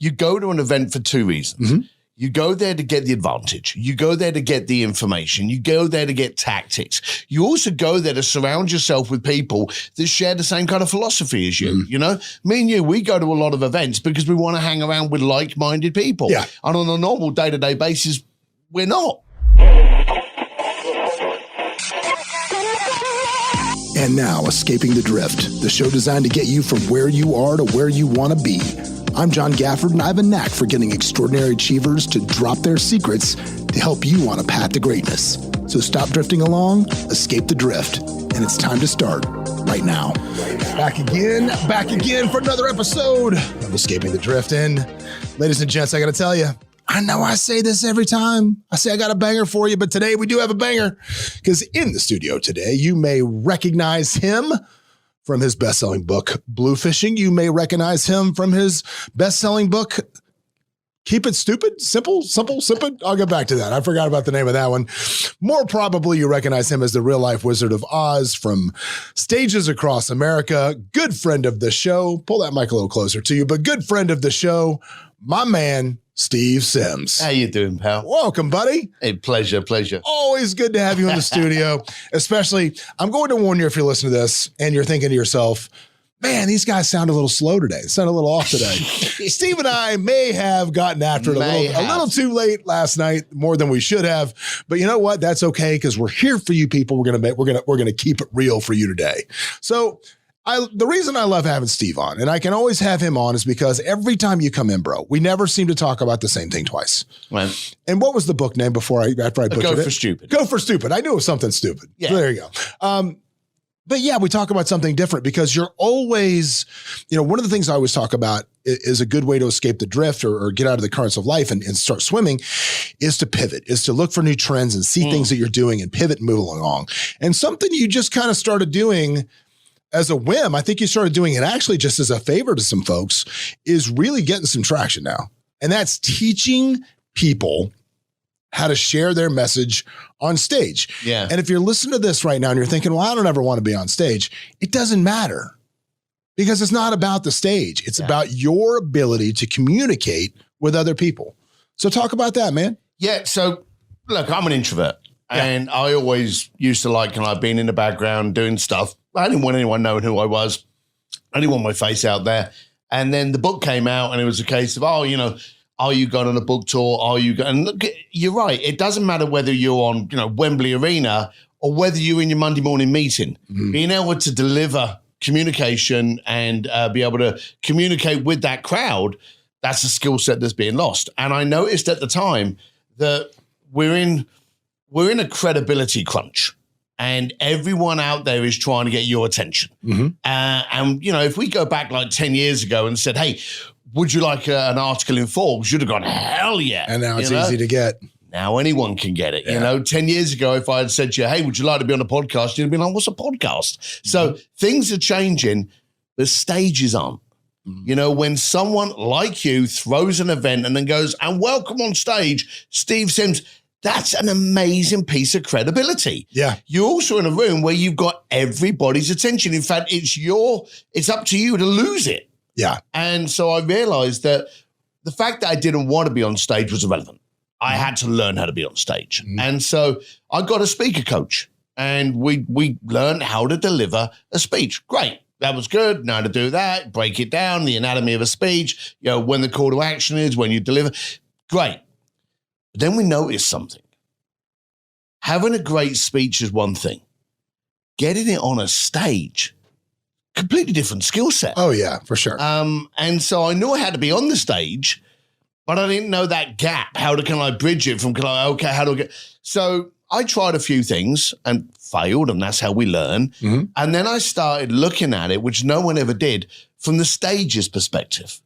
you go to an event for two reasons. Mm-hmm. You go there to get the advantage. You go there to get the information. You go there to get tactics. You also go there to surround yourself with people that share the same kind of philosophy as you. You know, me and you, we go to a lot of events because we want to hang around with like-minded people. Yeah. And on a normal day-to-day basis, we're not. And now, Escaping the Drift, the show designed to get you from where you are to where you want to be. I'm John Gafford, and I have a knack for getting extraordinary achievers to drop their secrets to help you on a path to greatness. So stop drifting along, escape the drift, and it's time to start right now. Back again for another episode of Escaping the Drift. And ladies and gents, I got to tell you, I know I say this every time. I say I got a banger for you, but today we do have a banger because in the studio today, you may recognize him from his best-selling book, Blue Fishing. You may recognize him from his best-selling book, Keep It Stupid, Simple. I'll get back to that. I forgot about the name of that one. More probably, you recognize him as the real-life Wizard of Oz from stages across America. Good friend of the show. Pull that mic a little closer to you, but good friend of the show, my man, Steve Sims. How you doing, pal? Welcome, buddy. Hey, pleasure. Always good to have you in the studio. Especially, I'm going to warn you if you're listening to this and you're thinking to yourself, man, these guys sound a little slow today. They sound a little off today. Steve and I may have gotten after it a little too late last night, more than we should have. But you know what? That's okay because we're here for you people. We're gonna keep it real for you today. So the reason I love having Steve on, and I can always have him on, is because every time you come in, bro, we never seem to talk about the same thing twice. Right. And what was the book name after I butchered it? Go for Stupid. Go for Stupid. I knew it was something stupid. Yeah. So there you go. But yeah, we talk about something different because you're always, one of the things I always talk about is a good way to escape the drift or get out of the currents of life and start swimming is to pivot, is to look for new trends and see things that you're doing and pivot and move along. And something you just kind of started doing as a whim, I think you started doing it actually just as a favor to some folks, is really getting some traction now. And that's teaching people how to share their message on stage. Yeah. And if you're listening to this right now and you're thinking, well, I don't ever want to be on stage, it doesn't matter because it's not about the stage. It's about your ability to communicate with other people. So talk about that, man. Yeah. So look, I'm an introvert and I always used to being in the background doing stuff. I didn't want anyone knowing who I was. I didn't want my face out there. And then the book came out and it was a case of, are you going on a book tour? And look, you're right. It doesn't matter whether you're on, Wembley Arena or whether you're in your Monday morning meeting. Mm-hmm. Being able to deliver communication and be able to communicate with that crowd, that's a skill set that's being lost. And I noticed at the time that we're in a credibility crunch. And everyone out there is trying to get your attention. Mm-hmm. And, if we go back like 10 years ago and said, hey, would you like an article in Forbes? You'd have gone, hell yeah. And now it's easy to get. Now anyone can get it. Yeah. 10 years ago, if I had said to you, hey, would you like to be on a podcast? You'd have been like, what's a podcast? Mm-hmm. So things are changing. The stage is on. Mm-hmm. When someone like you throws an event and then goes, and welcome on stage, Steve Sims, that's an amazing piece of credibility. Yeah. You're also in a room where you've got everybody's attention. In fact, it's up to you to lose it. Yeah. And so I realized that the fact that I didn't want to be on stage was irrelevant. I had to learn how to be on stage. Mm-hmm. And so I got a speaker coach and we learned how to deliver a speech. Great. That was good. Know how to do that, break it down, the anatomy of a speech, when the call to action is, when you deliver. Great. But then we noticed something. Having a great speech is one thing. Getting it on a stage, completely different skill set. Oh, yeah, for sure. And so I knew I had to be on the stage, but I didn't know that gap. How can I bridge it from, how do I get? So I tried a few things and failed, and that's how we learn. Mm-hmm. And then I started looking at it, which no one ever did, from the stage's perspective.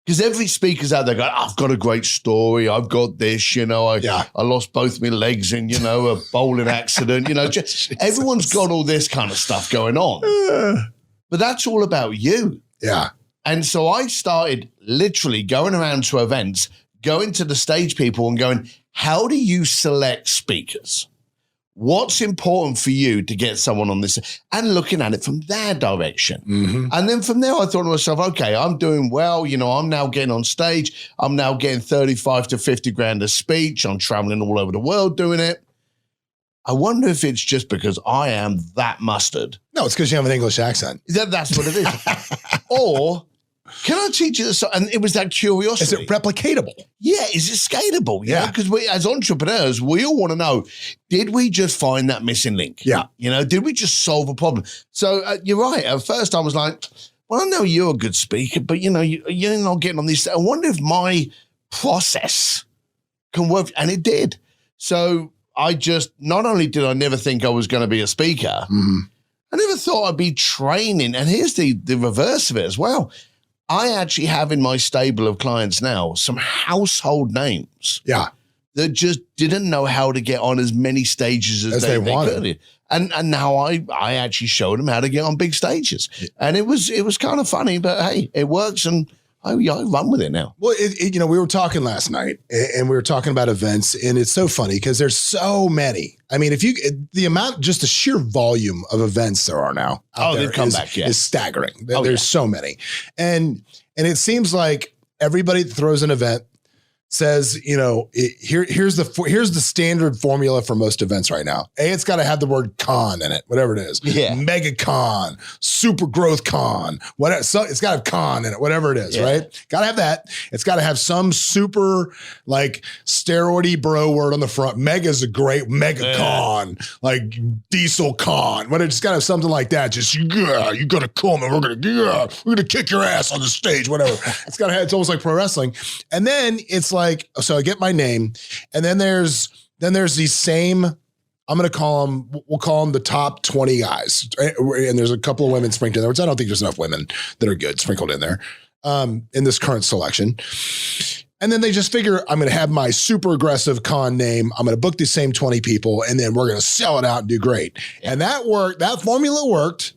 Because every speaker's out there going, I've got a great story. I've got this, I lost both my legs in, a bowling accident, everyone's got all this kind of stuff going on. But that's all about you. Yeah. And so I started literally going around to events, going to the stage people and going, how do you select speakers? what's important for you to get someone on this, and looking at it from their direction. Mm-hmm. And then from there, I thought to myself, okay, I'm doing well. You know, I'm now getting on stage. I'm now getting 35 to 50 grand a speech. I'm traveling all over the world doing it. I wonder if it's just because I am that mustard. No, it's because you have an English accent. That's what it is. Or can I teach you this? And it was that curiosity. Is it replicatable? Yeah, is it scalable? Yeah. Because we, as entrepreneurs, we all want to know, did we just find that missing link? Yeah. You know, did we just solve a problem? So you're right. At first I was like, well, I know you're a good speaker, but you know, you're not getting on this. I wonder if my process can work. And it did. So I just, not only did I never think I was going to be a speaker, I never thought I'd be training. And here's the reverse of it as well. I actually have in my stable of clients now some household names that just didn't know how to get on as many stages as they wanted. Could. And now I actually showed them how to get on big stages. And it was kind of funny, but hey, it works, and I run with it now. Well, you know, we were talking last night, and we were talking about events, and it's so funny because there's so many. I mean, just the sheer volume of events there are now out there is staggering. There's so many. And it seems like everybody that throws an event says, you know, here's the standard formula for most events right now. It's got to have the word con in it, whatever it is. Yeah. Mega con, super growth con, whatever. So it's got to have con in it, whatever it is, right? Got to have that. It's got to have some super like steroidy bro word on the front. Mega's a great mega con, like diesel con. But it's got to have something like that. Just you gotta come and we're gonna kick your ass on the stage, whatever. It's almost like pro wrestling. And then it's like, so I get my name, and then there's these same, we'll call them the top 20 guys. And there's a couple of women sprinkled in there, which I don't think there's enough women that are good sprinkled in there in this current selection. And then they just figure, I'm going to have my super aggressive con name. I'm going to book these same 20 people, and then we're going to sell it out and do great. And that worked. That formula worked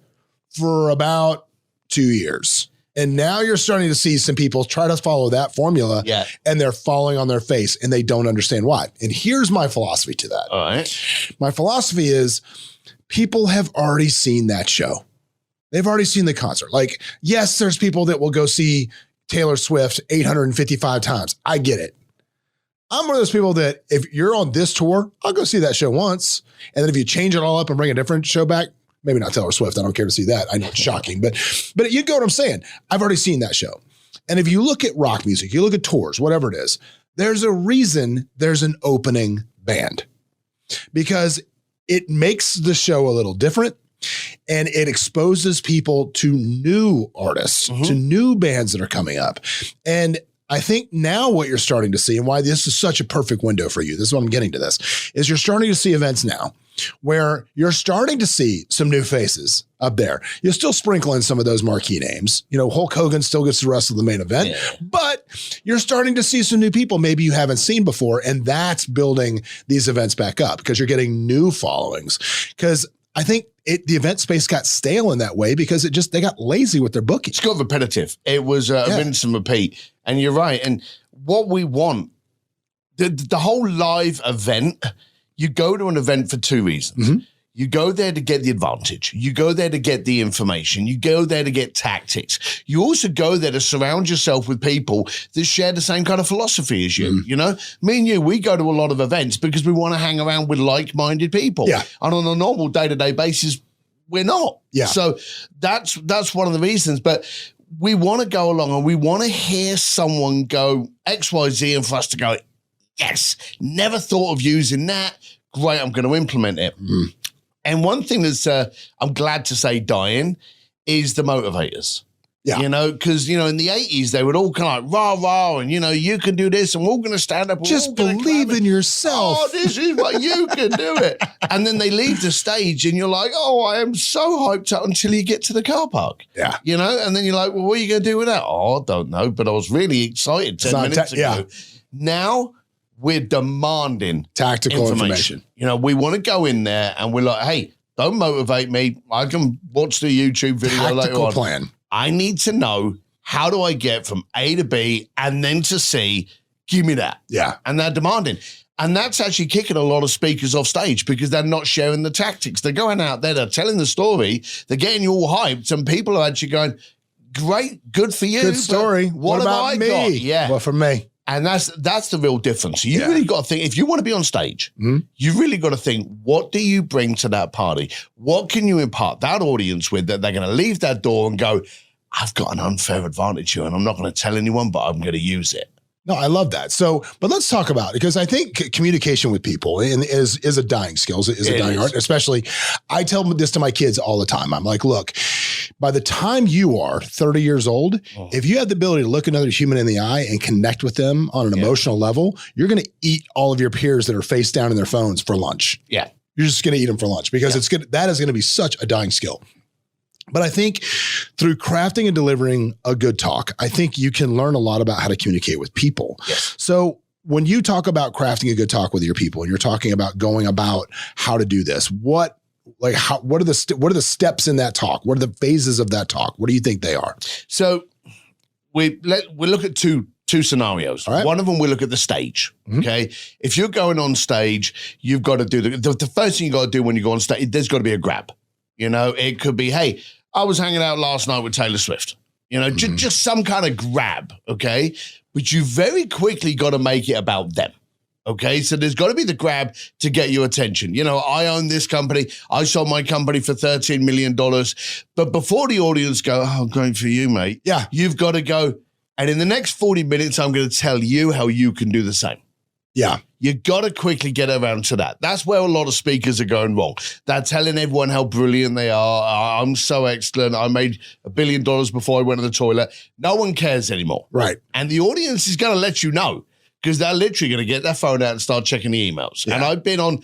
for about 2 years. And now you're starting to see some people try to follow that formula, and they're falling on their face, and they don't understand why. And here's my philosophy to that. All right. My philosophy is people have already seen that show. They've already seen the concert. Like, yes, there's people that will go see Taylor Swift 855 times. I get it. I'm one of those people that if you're on this tour, I'll go see that show once. And then if you change it all up and bring a different show back, maybe not Taylor Swift. I don't care to see that. I know it's shocking, but you get what I'm saying. I've already seen that show. And if you look at rock music, you look at tours, whatever it is, there's a reason there's an opening band, because it makes the show a little different, and it exposes people to new artists, to new bands that are coming up. And I think now what you're starting to see, and why this is such a perfect window for you, this is what I'm getting to this, is you're starting to see events now where you're starting to see some new faces up there. You'll still sprinkle in some of those marquee names. You know, Hulk Hogan still gets the rest of the main event, but you're starting to see some new people maybe you haven't seen before, and that's building these events back up because you're getting new followings. Because I think the event space got stale in that way because they got lazy with their booking. It's got repetitive. It was rinse and repeat. And you're right. And what we want, the whole live event, you go to an event for two reasons. You go there to get the advantage. You go there to get the information. You go there to get tactics. You also go there to surround yourself with people that share the same kind of philosophy as you. You know, me and you, we go to a lot of events because we want to hang around with like-minded people. And on a normal day-to-day basis, we're not. So that's one of the reasons. But we want to go along and we want to hear someone go X, Y, Z, and for us to go, yes, never thought of using that. Great, I'm going to implement it. And one thing that's, I'm glad to say, dying is the motivators. You know, because, you know, in the 80s, they would all kind of like, rah, rah, and, you know, you can do this, and we're all going to stand up. Just believe in yourself. Oh, this is what you can do it. And then they leave the stage, and you're like, oh, I am so hyped up until you get to the car park. You know, and then you're like, well, what are you going to do with that? Oh, I don't know, but I was really excited 10 minutes ago. Now, we're demanding tactical information. You know, we want to go in there and we're like, hey, don't motivate me. I can watch the YouTube video later on. Tactical plan. I need to know, how do I get from A to B and then to C? Give me that. And they're demanding. And that's actually kicking a lot of speakers off stage because they're not sharing the tactics. They're going out there, they're telling the story, they're getting you all hyped, and people are actually going, great, good for you. Good story. What about have I me? got? Yeah. Well, for me. And that's the real difference. You really got to think, if you want to be on stage, you really got to think, what do you bring to that party? What can you impart that audience with that they're going to leave that door and go, I've got an unfair advantage here and I'm not going to tell anyone, but I'm going to use it. No, I love that. So, but let's talk about it because I think communication with people is a dying skill, is a dying art. Especially, I tell this to my kids all the time. I'm like, look, by the time you are 30 years old, if you have the ability to look another human in the eye and connect with them on an emotional level, you're going to eat all of your peers that are face down in their phones for lunch. Yeah. You're just going to eat them for lunch because that is going to be such a dying skill. But I think through crafting and delivering a good talk, I think you can learn a lot about how to communicate with people. Yes. So when you talk about crafting a good talk with your people and you're talking about going about how to do this, what are the steps in that talk? What are the phases of that talk? What do you think they are? So we look at two scenarios. Right. One of them, we look at the stage. Okay. If you're going on stage, you've got to do the first thing you got to do when you go on stage, there's got to be a grab. You know, it could be, hey, I was hanging out last night with Taylor Swift. You know, just some kind of grab, okay? But you very quickly got to make it about them, okay? So there's got to be the grab to get your attention. You know, I own this company. I sold my company for $13 million. But before the audience go, oh, great for you, mate. Yeah. You've got to go, and in the next 40 minutes, I'm going to tell you how you can do the same. Yeah. You got to quickly get around to that. That's where a lot of speakers are going wrong. They're telling everyone how brilliant they are. I'm so excellent. I made $1 billion before I went to the toilet. No one cares anymore. Right. And the audience is going to let you know because they're literally going to get their phone out and start checking the emails. Yeah. And I've been on,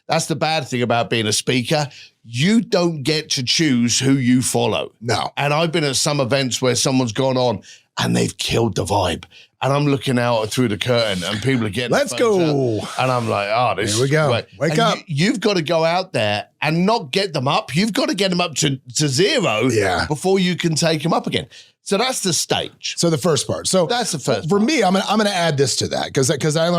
that's the bad thing about being a speaker. You don't get to choose who you follow. No. And I've been at some events where someone's gone on and they've killed the vibe. And I'm looking out through the curtain and people are getting let's go. Out, and I'm like, oh, this here we go. Great. Wake up. You've got to go out there and not get them up. You've got to get them up to zero before you can take them up again. So that's the stage. So the first part. So that's the first for part. me, I'm gonna add this to that because I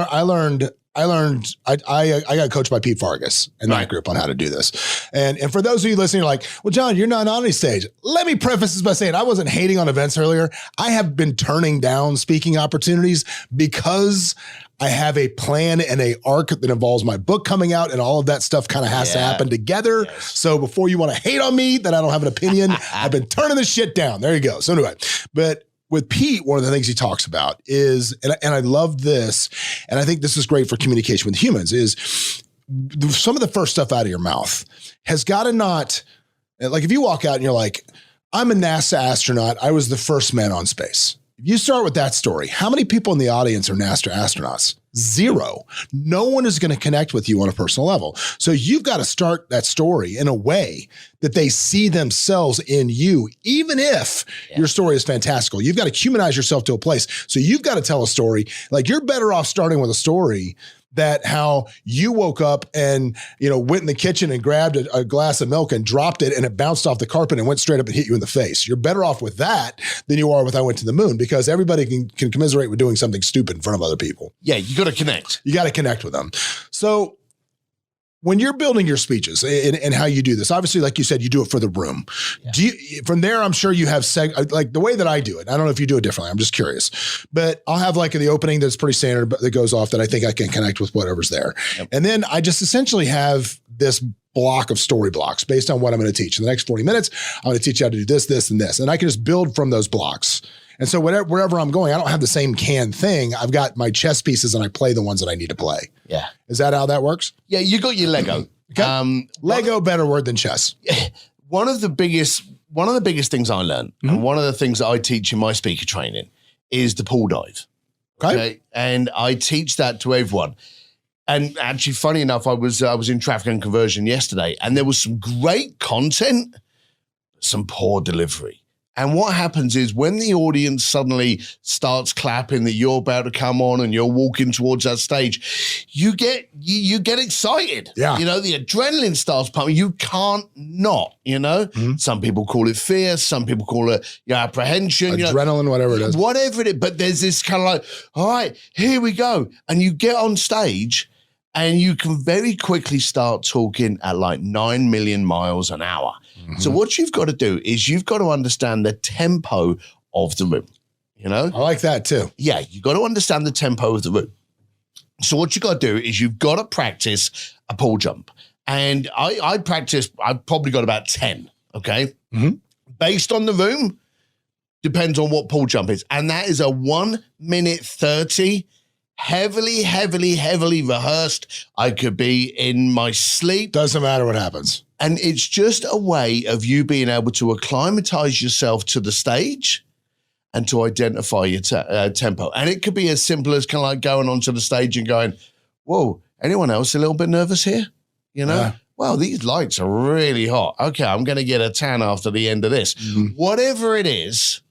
got coached by Pete Fargus in that group on how to do this. And for those of you listening, you're like, well, John, you're not on any stage. Let me preface this by saying I wasn't hating on events earlier. I have been turning down speaking opportunities because I have a plan and a arc that involves my book coming out and all of that stuff kind of has to happen together. Yes. So before you want to hate on me that I don't have an opinion, I've been turning this shit down. There you go. So anyway, but with Pete, one of the things he talks about is, and I love this, and I think this is great for communication with humans, is some of the first stuff out of your mouth has got to not, like if you walk out and you're like, I'm a NASA astronaut, I was the first man on space. If you start with that story, how many people in the audience are NASA astronauts? Zero. No one is going to connect with you on a personal level. So you've got to start that story in a way that they see themselves in you, even if your story is fantastical. You've got to humanize yourself to a place. So you've got to tell a story. Like you're better off starting with a story that how you woke up and, went in the kitchen and grabbed a glass of milk and dropped it and it bounced off the carpet and went straight up and hit you in the face. You're better off with that than you are with I went to the moon because everybody can commiserate with doing something stupid in front of other people. Yeah, you got to connect. You got to connect with them. So when you're building your speeches and how you do this, obviously, like you said, you do it for the room. Yeah. From there, I'm sure you have like the way that I do it. I don't know if you do it differently. I'm just curious, but I'll have like the opening that's pretty standard, but that goes off that I think I can connect with whatever's there. Yep. And then I just essentially have this block of story blocks based on what I'm going to teach. In the next 40 minutes, I'm going to teach you how to do this, this, and this. And I can just build from those blocks. And so wherever I'm going, I don't have the same canned thing. I've got my chess pieces and I play the ones that I need to play. Yeah. Is that how that works? Yeah, you got your Lego. Okay. Lego, better word than chess. One of the biggest things I learned, and one of the things that I teach in my speaker training is the pool dive. Okay. And I teach that to everyone. And actually, funny enough, I was in traffic and conversion yesterday, and there was some great content, some poor delivery. And what happens is when the audience suddenly starts clapping that you're about to come on and you're walking towards that stage, you get excited. Yeah. You know, the adrenaline starts pumping. You can't not, you know. Some people call it fear. Some people call it apprehension. Adrenaline, whatever it is. Whatever it is. But there's this kind of like, all right, here we go. And you get on stage and you can very quickly start talking at like 9 million miles an hour. So what you've got to do is you've got to understand the tempo of the room, you know? I like that too. Yeah, you've got to understand the tempo of the room. So what you got to do is you've got to practice a pole jump. And I've probably got about 10, okay? Based on the room, depends on what pole jump is. And that is a 1 minute 30, heavily rehearsed. I could be in my sleep. Doesn't matter what happens. And it's just a way of you being able to acclimatize yourself to the stage and to identify your tempo. And it could be as simple as kind of like going onto the stage and going, whoa, anyone else a little bit nervous here? You know, wow, these lights are really hot. Okay, I'm going to get a tan after the end of this. Whatever it is,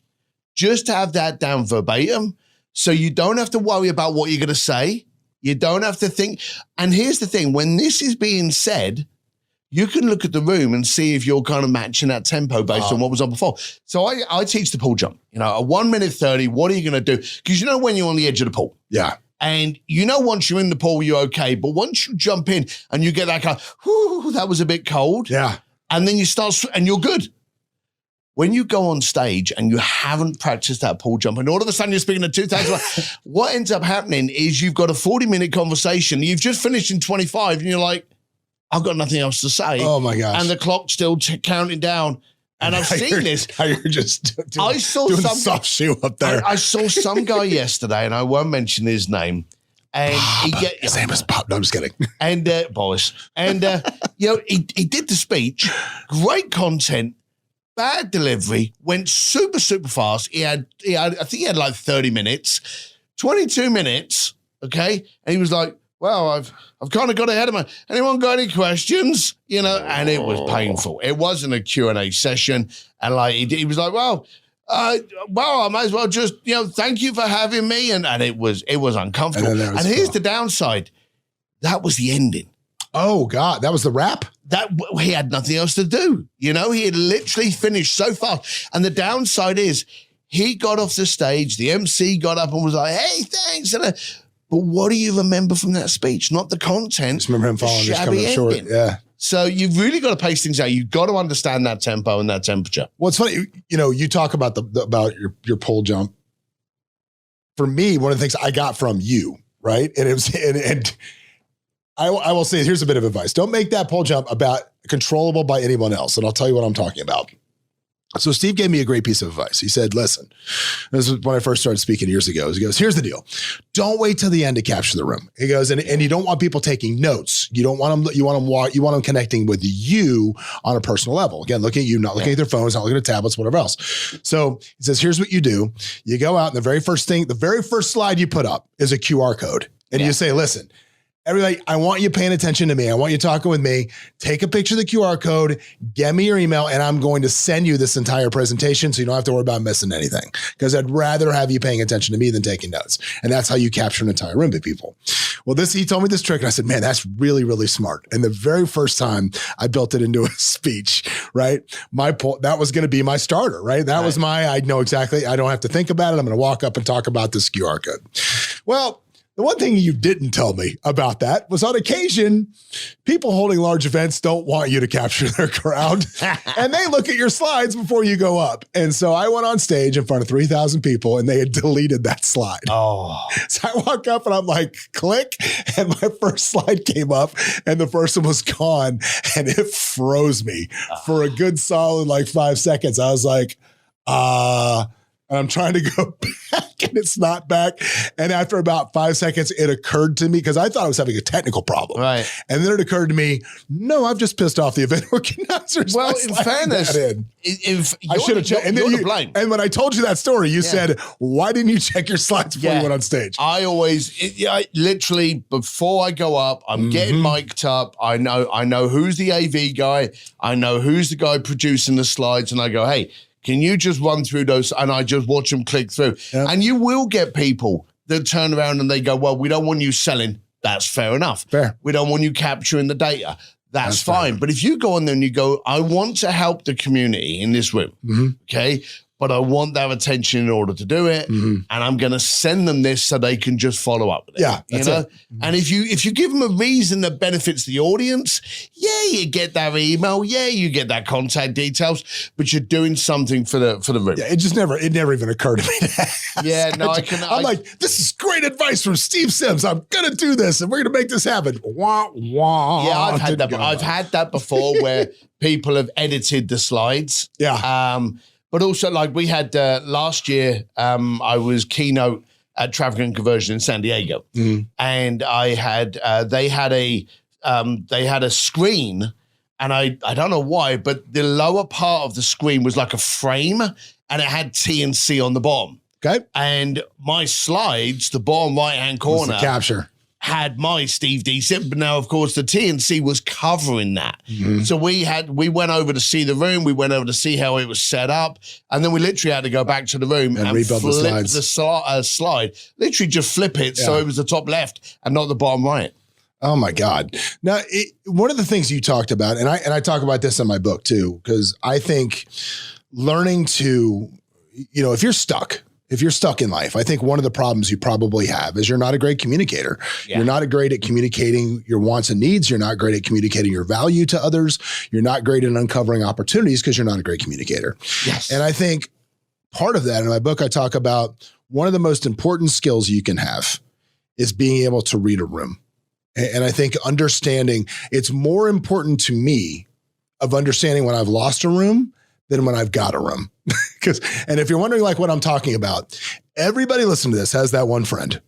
just have that down verbatim so you don't have to worry about what you're going to say. You don't have to think. And here's the thing, when this is being said, you can look at the room and see if you're kind of matching that tempo based on what was on before. So I teach the pool jump, you know, a 1 minute 30, what are you going to do? Because you know when you're on the edge of the pool. Yeah. And you know once you're in the pool, you're okay. But once you jump in and you get that kind of, whoo, that was a bit cold. Yeah. And then you start, and you're good. When you go on stage and you haven't practiced that pool jump and all of a sudden you're speaking to 2,000, what ends up happening is you've got a 40-minute conversation. You've just finished in 25 and you're like, I've got nothing else to say. Oh my gosh. And the clock's still counting down. And I've seen this. How you're just doing some soft shoe up there. I saw some guy yesterday, and I won't mention his name. And his name is Bob. No, I'm just kidding. And Boris. And you know, he did the speech, great content, bad delivery, went super fast. He had I think he had like 30 minutes, 22 minutes, okay? And he was like, well, I've kind of got ahead of anyone got any questions? You know, and it was painful. It wasn't a Q&A session. And like, he was like, well, I might as well just, you know, thank you for having me. And it was uncomfortable. And here's the downside. That was the ending. Oh God, that was the wrap? That he had nothing else to do. You know, he had literally finished so fast. And the downside is he got off the stage, the MC got up and was like, hey, thanks. But what do you remember from that speech? Not the content. Just remember him falling, just coming up short. Yeah. So you've really got to pace things out. You've got to understand that tempo and that temperature. Well, it's funny, you know, you talk about about your pole jump. For me, one of the things I got from you, right? And it was, and I will say, here's a bit of advice. Don't make that pole jump about controllable by anyone else. And I'll tell you what I'm talking about. So Steve gave me a great piece of advice. He said, listen, this was when I first started speaking years ago. He goes, here's the deal. Don't wait till the end to capture the room. He goes, and you don't want people taking notes. You don't want them, you want them connecting with you on a personal level. Again, looking at you, not looking at their phones, not looking at tablets, whatever else. So he says, here's what you do. You go out and the very first slide you put up is a QR code. And you say, listen, everybody, I want you paying attention to me. I want you talking with me. Take a picture of the QR code, get me your email, and I'm going to send you this entire presentation so you don't have to worry about missing anything. Because I'd rather have you paying attention to me than taking notes. And that's how you capture an entire room of people. Well, he told me this trick, and I said, man, that's really, really smart. And the very first time I built it into a speech, right? That was going to be my starter, right? That was I know exactly. I don't have to think about it. I'm going to walk up and talk about this QR code. Well, the one thing you didn't tell me about that was on occasion, people holding large events don't want you to capture their crowd and they look at your slides before you go up. And so I went on stage in front of 3,000 people and they had deleted that slide. Oh, so I walk up and I'm like, click. And my first slide came up and the person was gone and it froze me for a good solid like 5 seconds. I was like, and I'm trying to go back and it's not back. And after about 5 seconds, it occurred to me, because I thought I was having a technical problem. Right. And then it occurred to me, no, I've just pissed off the event organizers. Well, in fairness, if I should have checked. And then and when I told you that story, you said, why didn't you check your slides before you went on stage? I always, literally, before I go up, I'm getting mic'd up. I know who's the AV guy. I know who's the guy producing the slides. And I go, hey, can you just run through those? And I just watch them click through. Yep. And you will get people that turn around and they go, well, we don't want you selling. That's fair enough. Fair. We don't want you capturing the data. That's fine. Fair. But if you go on there and you go, I want to help the community in this room, okay? But I want their attention in order to do it, and I'm going to send them this so they can just follow up with it. Yeah, you know. And if you give them a reason that benefits the audience, you get that email, you get that contact details, but you're doing something for the room. Yeah, it never even occurred to me to ask. Yeah, no, I'm like, this is great advice from Steve Sims. I'm gonna do this, and we're gonna make this happen. Wah wah. Yeah, I've had that. I've had that before where people have edited the slides. Yeah. But also, like we had last year, I was keynote at Traffic and Conversion in San Diego, and I had they had a screen, and I don't know why, but the lower part of the screen was like a frame, and it had TNC on the bottom. Okay, and my slides, the bottom right hand corner, capture. Had my Steve D. Sim, but now, of course, the TNC was covering that. So we went over to see the room. We went over to see how it was set up. And then we literally had to go back to the room and rebuild the slide. Literally just flip it so it was the top left and not the bottom right. Oh, my God. Now, one of the things you talked about, and I talk about this in my book, too, because I think learning to, if you're stuck in life, I think one of the problems you probably have is you're not a great communicator. Yeah. You're not great at communicating your wants and needs. You're not great at communicating your value to others. You're not great at uncovering opportunities because you're not a great communicator. Yes. And I think part of that in my book, I talk about one of the most important skills you can have is being able to read a room. And I think understanding, it's more important to me of understanding when I've lost a room than when I've got a room. And if you're wondering like what I'm talking about, everybody listening to this has that one friend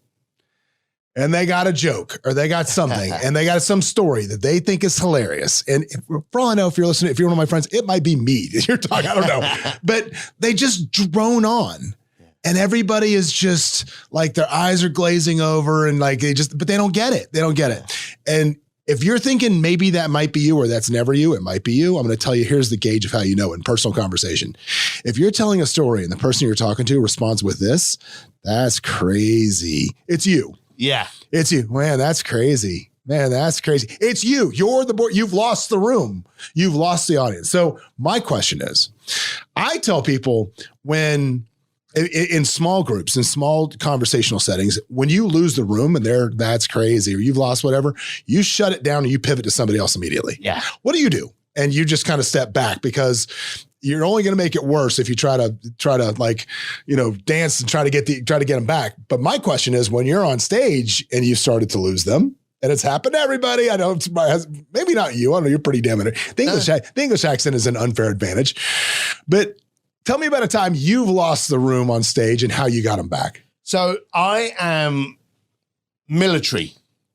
and they got a joke or they got something and they got some story that they think is hilarious. And for all I know, if you're one of my friends, it might be me that you're talking, I don't know, but they just drone on and everybody is just like their eyes are glazing over and like but they don't get it. They don't get it. And if you're thinking maybe that might be you or that's never you, it might be you. I'm going to tell you, here's the gauge of how you know in personal conversation. If you're telling a story and the person you're talking to responds with this, that's crazy. It's you. Yeah. It's you. Man, that's crazy. Man, that's crazy. It's you. You're the board. You've lost the room. You've lost the audience. So my question is, I tell people when in small groups, in small conversational settings, when you lose the room and that's crazy or you've lost whatever, you shut it down and you pivot to somebody else immediately. Yeah. What do you do? And you just kind of step back because you're only going to make it worse if you try to like, dance and try to get them back. But my question is when you're on stage and you've started to lose them, and it's happened to everybody. I know maybe not you. I know you're pretty damn it. The English accent is an unfair advantage, but tell me about a time you've lost the room on stage and how you got them back. So I am military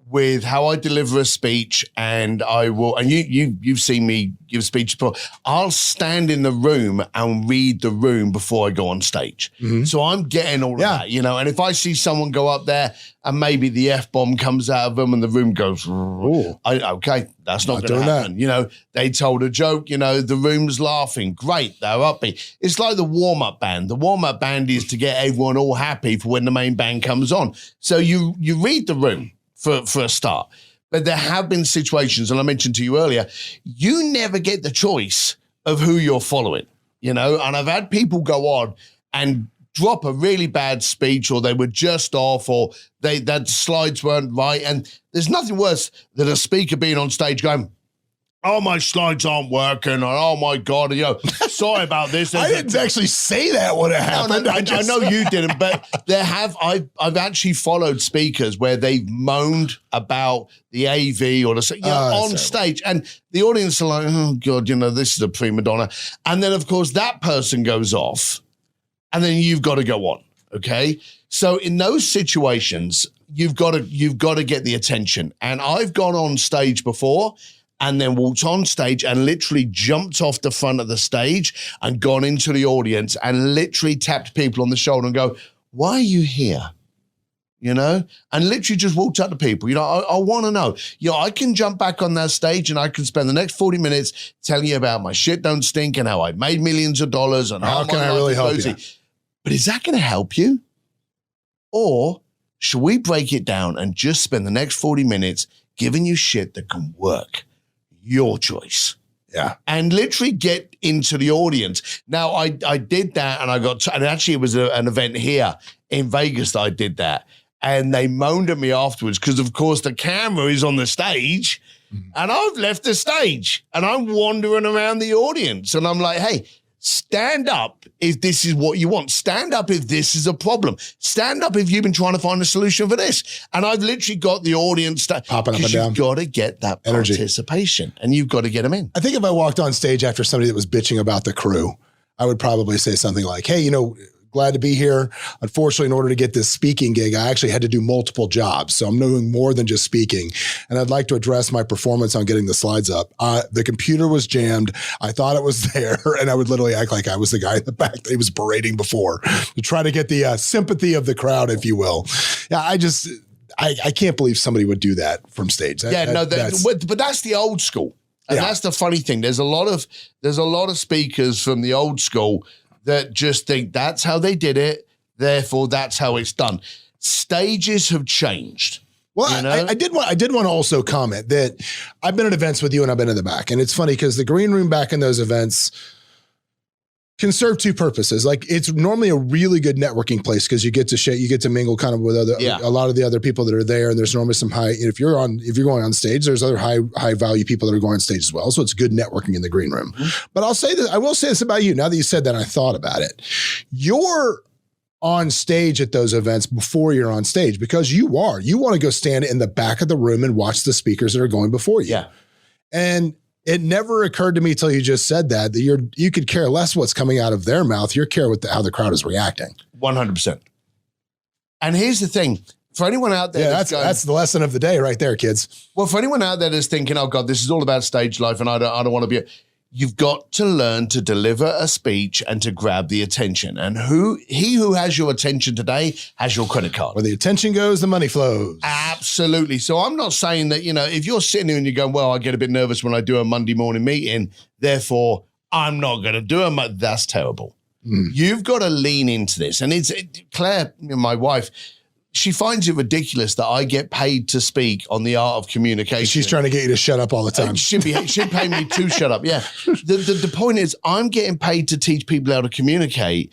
with how I deliver a speech, and I will. And you've seen me give speeches before. I'll stand in the room and read the room before I go on stage. So I'm getting all of that, And if I see someone go up there and maybe the F-bomb comes out of them and the room goes, okay, that's not going to happen. That. They told a joke. The room's laughing. Great, they're upbeat. It's like the warm-up band. The warm-up band is to get everyone all happy for when the main band comes on. So you read the room for a start. But there have been situations, and I mentioned to you earlier, you never get the choice of who you're following, and I've had people go on and drop a really bad speech, or they were just off, or that slides weren't right. And there's nothing worse than a speaker being on stage going, oh, my slides aren't working, or oh my God, sorry about this. I didn't actually say that would have happened. No, I know you didn't, but I've actually followed speakers where they've moaned about the AV or on stage, and the audience are like, oh God, this is a prima donna. And then of course that person goes off, and then you've got to go on. Okay. So in those situations, you've got to get the attention. And I've gone on stage before and then walked on stage and literally jumped off the front of the stage and gone into the audience and literally tapped people on the shoulder and go, why are you here? you know, and literally just walked up to people. You know, I want to know. You know, I can jump back on that stage and I can spend the next 40 minutes telling you about my shit don't stink and how I made millions of dollars and how can I really help you? But is that going to help you? Or should we break it down and just spend the next 40 minutes giving you shit that can work? Your choice. Yeah. And literally get into the audience. Now, I did that and and actually it was an event here in Vegas that I did that. And they moaned at me afterwards because, of course, the camera is on the stage and I've left the stage and I'm wandering around the audience. And I'm like, hey, stand up if this is what you want. Stand up if this is a problem. Stand up if you've been trying to find a solution for this. And I've literally got the audience popping up and down. You've got to get that energy, participation, and you've got to get them in. I think if I walked on stage after somebody that was bitching about the crew, I would probably say something like, hey, you know, glad to be here. Unfortunately, in order to get this speaking gig, I actually had to do multiple jobs. So I'm doing more than just speaking. And I'd like to address my performance on getting the slides up. The computer was jammed. I thought it was there. And I would literally act like I was the guy in the back that he was berating before to try to get the sympathy of the crowd, if you will. Yeah, I can't believe somebody would do that from stage. But that's the old school. And that's the funny thing. There's a lot of speakers from the old school that just think that's how they did it, therefore that's how it's done. Stages have changed. Well, you know? I did want to also comment that I've been at events with you and I've been in the back. And it's funny because the green room back in those events can serve two purposes. Like, it's normally a really good networking place because you get to mingle kind of with a lot of the other people that are there. And there's normally some if you're going on stage, there's other high value people that are going on stage as well. So it's good networking in the green room. Mm-hmm. But I will say this about you. Now that you said that, I thought about it. You're on stage at those events before you're on stage because you want to go stand in the back of the room and watch the speakers that are going before you. Yeah. And it never occurred to me till you just said that you could care less what's coming out of their mouth. You care how the crowd is reacting. 100%. And here's the thing. For anyone out there, that's the lesson of the day right there, kids. Well, for anyone out there that's thinking, oh God, this is all about stage life and I don't want to be you've got to learn to deliver a speech and to grab the attention. And he who has your attention today has your credit card. Where the attention goes, the money flows. Absolutely. So I'm not saying that, you know, if you're sitting here and you're going, well, I get a bit nervous when I do a Monday morning meeting, therefore I'm not going to do it. That's terrible. You've got to lean into this. And Claire, my wife, she finds it ridiculous that I get paid to speak on the art of communication. She's trying to get you to shut up all the time. She'd pay me to shut up. Yeah. The point is, I'm getting paid to teach people how to communicate.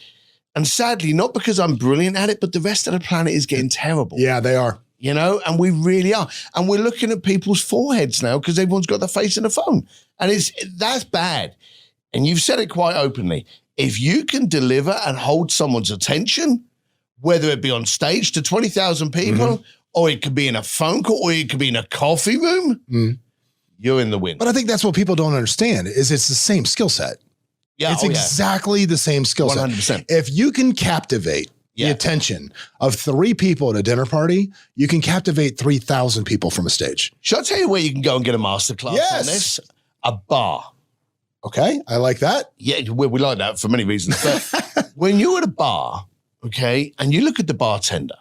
And sadly, not because I'm brilliant at it, but the rest of the planet is getting terrible. Yeah, they are. You know, and we really are. And we're looking at people's foreheads now because everyone's got their face in the phone. And that's bad. And you've said it quite openly. If you can deliver and hold someone's attention, whether it be on stage to 20,000 people, or it could be in a phone call, or it could be in a coffee room, you're in the win. But I think that's what people don't understand is it's the same skill set. Yeah, it's exactly the same skill set. 100%. If you can captivate the attention of 3 people at a dinner party, you can captivate 3,000 people from a stage. Should I tell you where you can go and get a masterclass on this? A bar. Okay, I like that. Yeah, we like that for many reasons. But when you're at a bar, okay, and you look at the bartender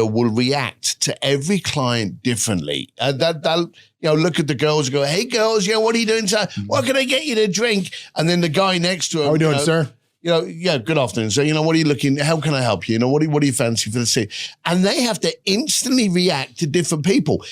will react to every client differently. They'll look at the girls and go, hey, girls, what are you doing? What can I get you to drink? And then the guy next to him. How are we doing, sir? Good afternoon, sir. What are you looking, how can I help you? What do you fancy for the seat? And they have to instantly react to different people.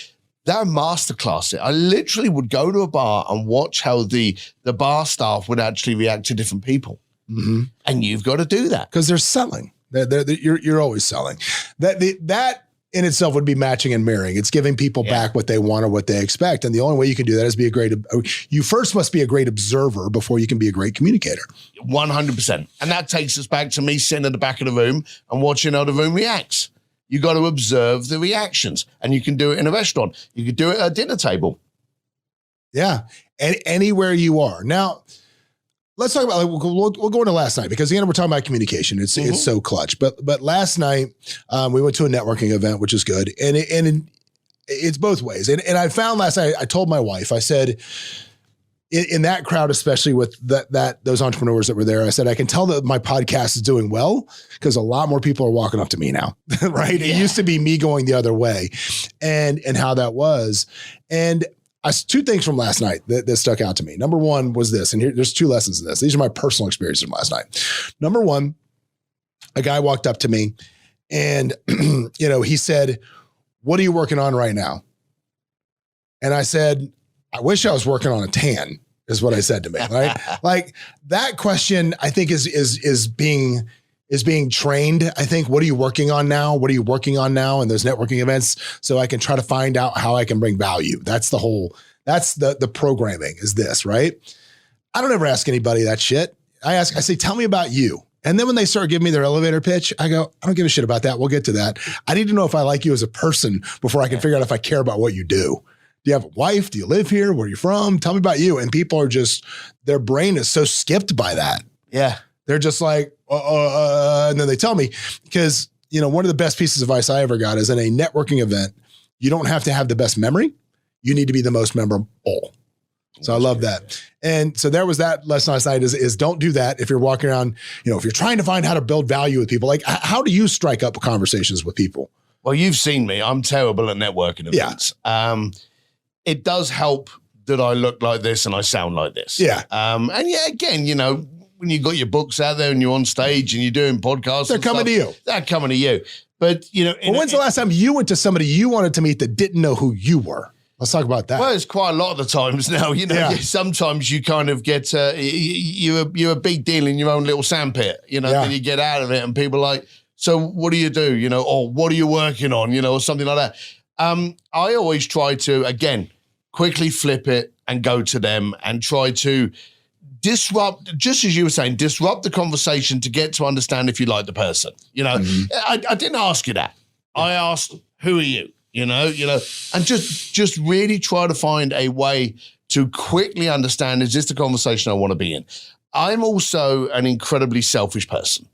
They're masterclass. I literally would go to a bar and watch how the bar staff would actually react to different people. Mm-hmm. And you've got to do that. Because they're selling. You're always selling. That in itself would be matching and marrying. It's giving people back what they want or what they expect. And the only way you can do that is you first must be a great observer before you can be a great communicator. 100%. And that takes us back to me sitting at the back of the room and watching how the room reacts. You got to observe the reactions, and you can do it in a restaurant. You could do it at a dinner table. Yeah. And anywhere you are. Now, let's talk about, we'll go into last night because again, we're talking about communication. It's so clutch. But last night we went to a networking event, which is good. And it's both ways. And I found last night, I told my wife, I said, in that crowd, especially with those entrepreneurs that were there, I said, I can tell that my podcast is doing well because a lot more people are walking up to me now, right? Yeah. It used to be me going the other way and how that was. And two things from last night that stuck out to me. Number one was this, and there's two lessons in this. These are my personal experiences from last night. Number one, a guy walked up to me and, he said, "What are you working on right now?" And I said, "I wish I was working on a tan," is what I said to me, right? Like that question, I think is being trained. I think, what are you working on now? What are you working on now in those networking events? So I can try to find out how I can bring value. That's the programming is this, right? I don't ever ask anybody that shit. I say, tell me about you. And then when they start giving me their elevator pitch, I go, I don't give a shit about that. We'll get to that. I need to know if I like you as a person before I can figure out if I care about what you do. Do you have a wife? Do you live here? Where are you from? Tell me about you. And people are just, their brain is so skipped by that. Yeah. They're just like, and then they tell me, because, one of the best pieces of advice I ever got is in a networking event, you don't have to have the best memory. You need to be the most memorable. So I love that. And so there was that lesson last night is don't do that. If you're walking around, if you're trying to find how to build value with people, like how do you strike up conversations with people? Well, you've seen me. I'm terrible at networking events. Yeah. It does help that I look like this and I sound like this. Yeah. And again, when you got your books out there and you're on stage and you're doing podcasts, they're coming to you. They're coming to you. But, when's the last time you went to somebody you wanted to meet that didn't know who you were? Let's talk about that. Well, it's quite a lot of the times now. Sometimes you kind of get you're a big deal in your own little sandpit. Then you get out of it, and people are like, "So what do you do?" Or "What are you working on?" Or something like that. I always try to again quickly flip it and go to them and try to disrupt, just as you were saying, disrupt the conversation to get to understand if you like the person. I didn't ask you that. I asked, "Who are you?" And just really try to find a way to quickly understand, is this the conversation I want to be in? I'm also an incredibly selfish person,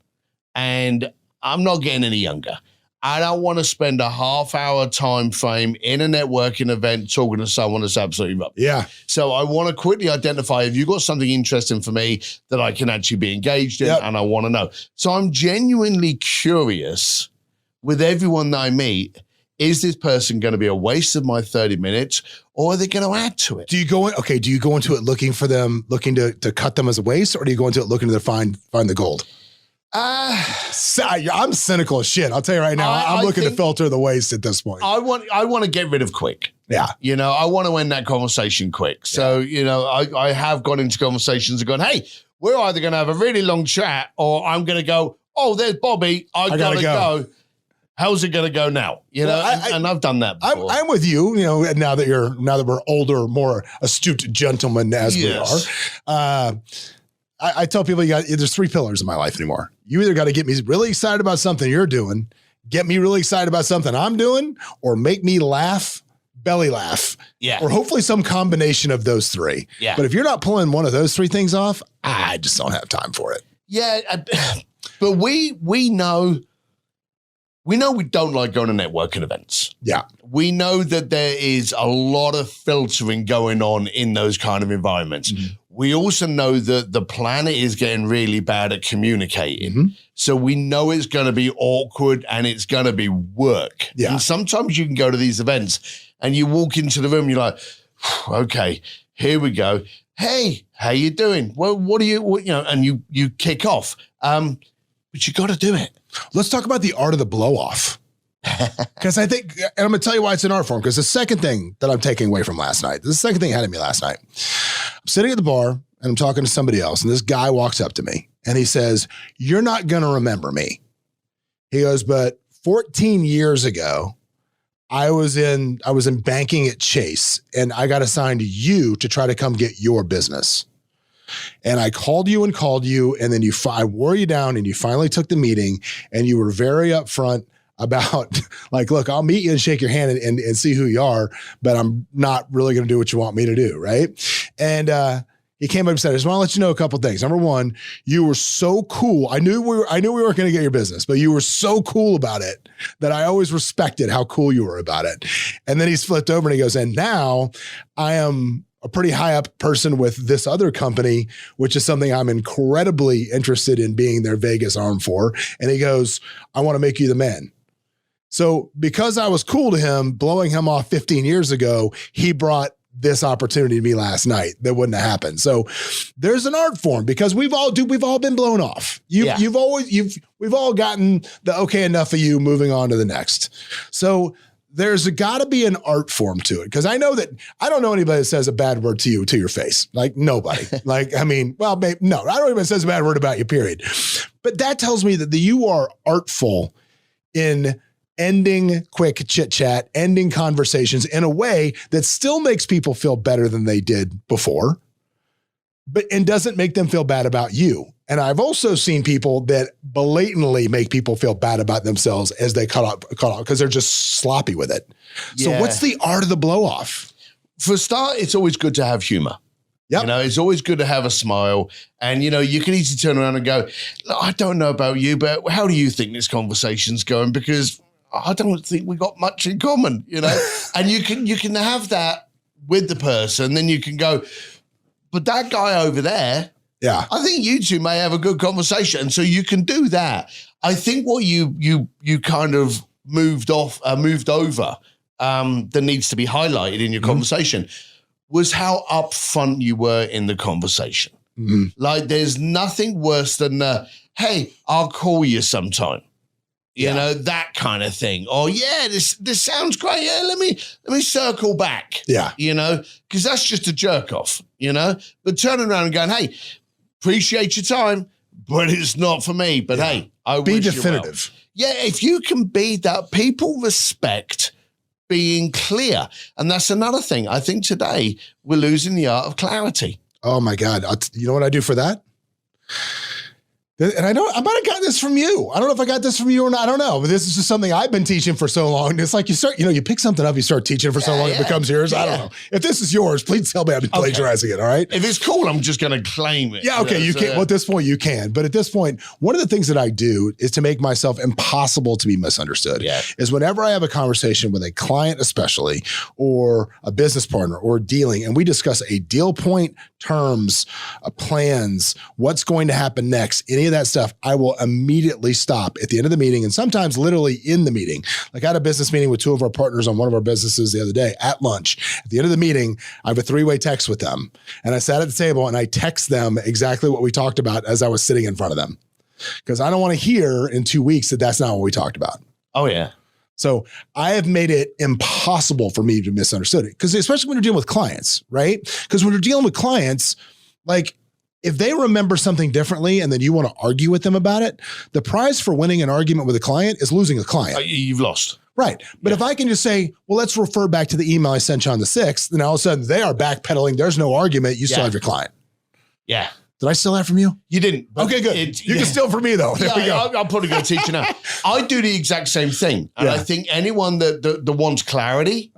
and I'm not getting any younger. I don't want to spend a half-hour time frame in a networking event talking to someone that's absolutely rubbish. Yeah. So I want to quickly identify, have you got something interesting for me that I can actually be engaged in, and I want to know. So I'm genuinely curious with everyone that I meet. Is this person going to be a waste of my 30 minutes, or are they going to add to it? Do you go into it looking for them, looking to cut them as a waste, or do you go into it looking to find the gold? I'm cynical as shit. I'll tell you right now. I'm looking to filter the waste at this point. I want to get rid of quick. Yeah. I want to end that conversation quick. So, I have gone into conversations and gone, hey, we're either going to have a really long chat, or I'm going to go, oh, there's Bobby. I gotta go. How's it going to go now? And I've done that before. I'm with you, now that we're older, more astute gentlemen as we are. I tell people there's three pillars in my life anymore. You either got to get me really excited about something you're doing, get me really excited about something I'm doing, or make me laugh, belly laugh. Yeah. Or hopefully some combination of those three. Yeah. But if you're not pulling one of those three things off, I just don't have time for it. Yeah. But we know we don't like going to networking events. Yeah. We know that there is a lot of filtering going on in those kind of environments. Mm-hmm. We also know that the planet is getting really bad at communicating. Mm-hmm. So we know it's going to be awkward and it's going to be work. Yeah. And sometimes you can go to these events and you walk into the room, you're like, okay, here we go. Hey, how you doing? Well, what are you, and you kick off. But you got to do it. Let's talk about the art of the blow off. Because I think, and I'm going to tell you why it's an art form, because the second thing that I'm taking away from last night, the second thing had me last night. I'm sitting at the bar and I'm talking to somebody else, and this guy walks up to me and he says, "You're not going to remember me." He goes, "But 14 years ago, I was in banking at Chase, and I got assigned to you to try to come get your business. And I called you, and then I wore you down, and you finally took the meeting, and you were very upfront about like, look, I'll meet you and shake your hand and see who you are, but I'm not really going to do what you want me to do." Right. And, he came up and said, "I just want to let you know a couple of things. Number one, you were so cool. I knew we weren't going to get your business, but you were so cool about it that I always respected how cool you were about it." And then he's flipped over and he goes, "And now I am a pretty high up person with this other company, which is something I'm incredibly interested in being their Vegas arm for. And he goes, I want to make you the man. So because I was cool to him, blowing him off 15 years ago, he brought this opportunity to me last night that wouldn't have happened. So there's an art form because we've all been blown off. We've all gotten the okay enough of you, moving on to the next. So there's got to be an art form to it. Because I know that I don't know anybody that says a bad word to you, to your face. Like nobody. Like, I mean, well, no, I don't know anybody that says a bad word about you, period. But that tells me that you are artful in ending quick chit chat, ending conversations in a way that still makes people feel better than they did before, and doesn't make them feel bad about you. And I've also seen people that blatantly make people feel bad about themselves as they cut off because they're just sloppy with it. Yeah. So what's the art of the blow off? For a start, it's always good to have humor. Yep. You know, it's always good to have a smile. And, you know, you can easily turn around and go, I don't know about you, but how do you think this conversation's going? Because I don't think we got much in common, you know, and you can have that with the person. Then you can go, but that guy over there, yeah, I think you two may have a good conversation. And so you can do that. I think what you kind of moved over that needs to be highlighted in your conversation was how upfront you were in the conversation. Mm-hmm. Like there's nothing worse than, hey, I'll call you sometime. You know, that kind of thing. Or this sounds great. Yeah, let me circle back. Yeah. You know, because that's just a jerk off, you know. But turning around and going, hey, appreciate your time, but it's not for me. But hey, I be wish definitive. You well. Yeah, if you can be that, people respect being clear. And that's another thing. I think today we're losing the art of clarity. Oh my God. You know what I do for that? And I might have gotten this from you. I don't know if I got this from you or not. I don't know. But this is just something I've been teaching for so long. It's like you pick something up, you start teaching for so long, it becomes yours. I don't know. If this is yours, please tell me I've been plagiarizing it, all right? If it's cool, I'm just going to claim it. Yeah, okay, you can. Well, at this point, you can. But at this point, one of the things that I do is to make myself impossible to be misunderstood. Yeah. Is whenever I have a conversation with a client especially, or a business partner, or dealing, and we discuss a deal point, terms, plans, what's going to happen next, any of that stuff, I will immediately stop at the end of the meeting, and sometimes literally in the meeting. Like I had a business meeting with two of our partners on one of our businesses the other day at lunch. At the end of the meeting, I have a 3-way text with them. And I sat at the table and I text them exactly what we talked about as I was sitting in front of them. Because I don't want to hear in 2 weeks that that's not what we talked about. Oh, yeah. So I have made it impossible for me to misunderstand it. Because especially when you're dealing with clients, right? Because when you're dealing with clients, like, if they remember something differently and then you want to argue with them about it, the prize for winning an argument with a client is losing a client. You've lost. Right. But if I can just say, well, let's refer back to the email I sent you on the 6th, then all of a sudden they are backpedaling. There's no argument. You still have your client. Yeah. Did I steal that from you? You didn't. Okay, good. You can steal from me, though. There we go. I'm probably going to teach you now. I do the exact same thing. And I think anyone that wants clarity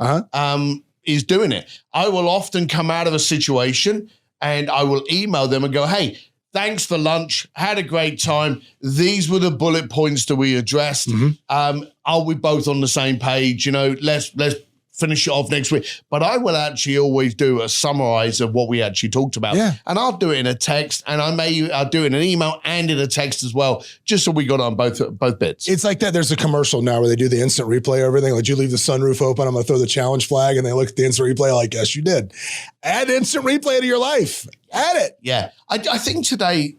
is doing it. I will often come out of a situation and I will email them and go, hey, thanks for lunch. Had a great time. These were the bullet points that we addressed. Mm-hmm. Are we both on the same page? You know, let's finish it off next week. But I will actually always do a summarize of what we actually talked about. Yeah. And I'll do it in a text, and I'll do it in an email and in a text as well, just so we got on both bits. It's like that. There's a commercial now where they do the instant replay of everything. Like, you leave the sunroof open, I'm going to throw the challenge flag, and they look at the instant replay like, yes, you did. Add instant replay to your life. Add it. Yeah. I think today,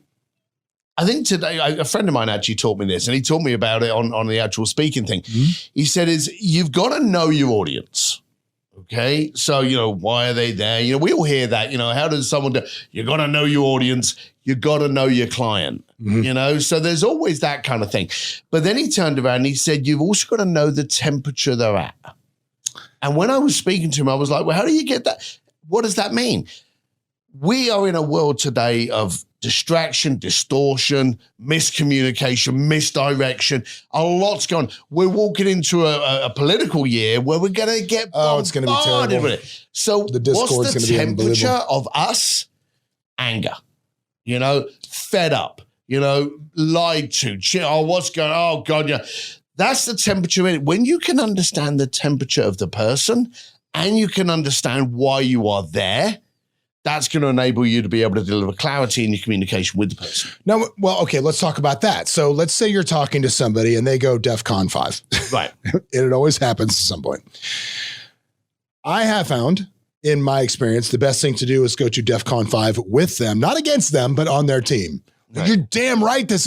a friend of mine actually taught me this, and he taught me about it on the actual speaking thing. Mm-hmm. He said you've got to know your audience. Okay. So, why are they there? We all hear that, how does someone do? You got to know your audience. You got to know your client, so there's always that kind of thing. But then he turned around and he said, you've also got to know the temperature they're at. And when I was speaking to him, I was like, well, how do you get that? What does that mean? We are in a world today of distraction, distortion, miscommunication, misdirection. A lot's going on. We're walking into a political year where we're going to get it's going to be terrible. With it. So what's the temperature of us? Anger. Fed up. Lied to. What's going on? Oh, God, yeah. That's the temperature in it. When you can understand the temperature of the person and you can understand why you are there, that's going to enable you to be able to deliver clarity in your communication with the person. Now, well, okay, let's talk about that. So let's say you're talking to somebody and they go DEFCON 5. Right. And it always happens at some point. I have found, in my experience, the best thing to do is go to DEFCON 5 with them, not against them, but on their team. Right. You're damn right. That